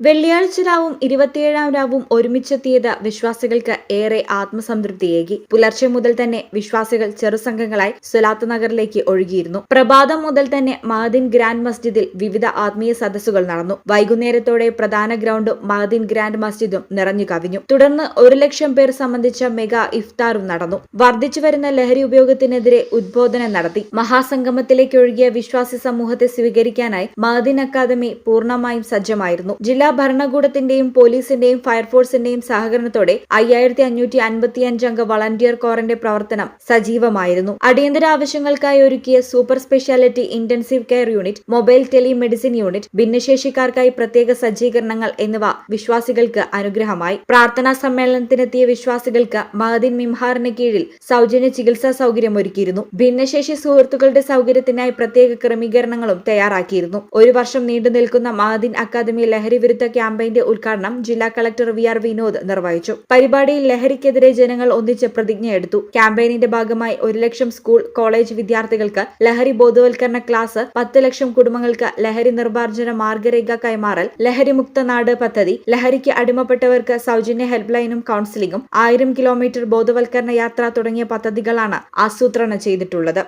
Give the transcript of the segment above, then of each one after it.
വെള്ളിയാഴ്ച രാവും 27-ാം രാവും ഒരുമിച്ചെത്തിയത് വിശ്വാസികൾക്ക് ഏറെ ആത്മസംതൃപ്തിയേകി. പുലർച്ചെ മുതൽ തന്നെ വിശ്വാസികൾ ചെറുസംഘങ്ങളായി സ്വലാത്ത് നഗറിലേക്ക് ഒഴുകിയിരുന്നു. പ്രഭാതം മുതൽ തന്നെ മഅദിൻ ഗ്രാൻഡ് മസ്ജിദിൽ വിവിധ ആത്മീയ സദസ്സുകൾ നടന്നു. വൈകുന്നേരത്തോടെ പ്രധാന ഗ്രൗണ്ടും മഅദിൻ ഗ്രാൻഡ് മസ്ജിദും നിറഞ്ഞു കവിഞ്ഞു. തുടർന്ന് 1,00,000 പേർ സംബന്ധിച്ച മെഗാ ഇഫ്താറും നടന്നു. വർദ്ധിച്ചുവരുന്ന ലഹരി ഉപയോഗത്തിനെതിരെ ഉദ്ബോധനം നടത്തി. മഹാസംഗമത്തിലേക്ക് ഒഴുകിയ വിശ്വാസി സമൂഹത്തെ സ്വീകരിക്കാനായി മഅദിൻ അക്കാദമി പൂർണ്ണമായും സജ്ജമായിരുന്നു. ജില്ലാ ഭരണകൂടത്തിന്റെയും പോലീസിന്റെയും ഫയർഫോഴ്സിന്റെയും സഹകരണത്തോടെ 5,555 അംഗ വളണ്ടിയർ കോറിന്റെ പ്രവർത്തനം സജീവമായിരുന്നു. അടിയന്തര ആവശ്യങ്ങൾക്കായി ഒരുക്കിയ super speciality intensive care unit, mobile telemedicine unit, ഭിന്നശേഷിക്കാർക്കായി പ്രത്യേക സജ്ജീകരണങ്ങൾ എന്നിവ വിശ്വാസികൾക്ക് അനുഗ്രഹമായി. പ്രാർത്ഥനാ സമ്മേളനത്തിനെത്തിയ വിശ്വാസികൾക്ക് മഅദിൻ മിംഹാറിന് കീഴിൽ സൗജന്യ ചികിത്സാ സൗകര്യം ഒരുക്കിയിരുന്നു. ഭിന്നശേഷി സുഹൃത്തുക്കളുടെ സൗകര്യത്തിനായി പ്രത്യേക ക്രമീകരണങ്ങളും തയ്യാറാക്കിയിരുന്നു. ഒരു വർഷം നീണ്ടു നിൽക്കുന്ന മഅദിൻ അക്കാദമി ലഹരി വിരുദ്ധ ക്യാമ്പയിന്റെ ഉദ്ഘാടനം ജില്ലാ കളക്ടർ VR വിനോദ് നിർവഹിച്ചു. പരിപാടിയിൽ ലഹരിക്കെതിരെ ജനങ്ങൾ ഒന്നിച്ച് പ്രതിജ്ഞയെടുത്തു. ക്യാമ്പയിനിന്റെ ഭാഗമായി 1,00,000 സ്കൂൾ, കോളേജ് വിദ്യാർത്ഥികൾക്ക് ലഹരി ബോധവൽക്കരണ ക്ലാസ്, 10,00,000 കുടുംബങ്ങൾക്ക് ലഹരി നിർമ്മാർജ്ജന മാർഗരേഖ കൈമാറൽ, ലഹരിമുക്ത നാട് പദ്ധതി, ലഹരിക്ക് അടിമപ്പെട്ടവർക്ക് സൗജന്യ ഹെൽപ്പ് ലൈനും കൌൺസിലിംഗും, 1000 കിലോമീറ്റർ ബോധവൽക്കരണ യാത്ര തുടങ്ങിയ പദ്ധതികളാണ് ആസൂത്രണം ചെയ്തിട്ടുള്ളത്.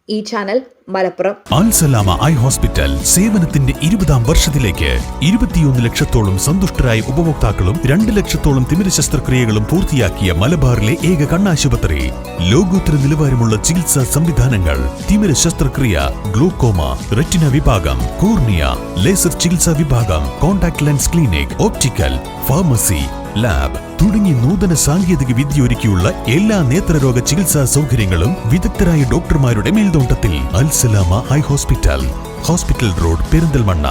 ഈ channel Malappuram. Al Salama eye hospital സേവനത്തിന്റെ 20-ാം വർഷത്തിലേക്ക് 21 ലക്ഷത്തോളം സന്തുഷ്ടരായ ഉപഭോക്താക്കളും 2 ലക്ഷത്തോളം തിമിര ശസ്ത്രക്രിയകളും പൂർത്തിയാക്കിയ മലബാറിലെ ഏക കണ്ണാശുപത്രി. ലോകോത്തര നിലവാരമുള്ള ചികിത്സാ സംവിധാനങ്ങൾ, തിമിര ശസ്ത്രക്രിയ, ഗ്ലൂക്കോമ, റെറ്റിന വിഭാഗം, കോർണിയ, ലേസർ ചികിത്സാ വിഭാഗം, contact lens clinic, optical, pharmacy, lab തുടങ്ങി നൂതന സാങ്കേതിക വിദ്യ ഒരുക്കിയുള്ള എല്ലാ നേത്രരോഗ ചികിത്സാ സൗകര്യങ്ങളും വിദഗ്ധരായ ഡോക്ടർമാരുടെ മേൽനോട്ടത്തിൽ. Al Salama eye hospital, hospital road, Perinthalmanna.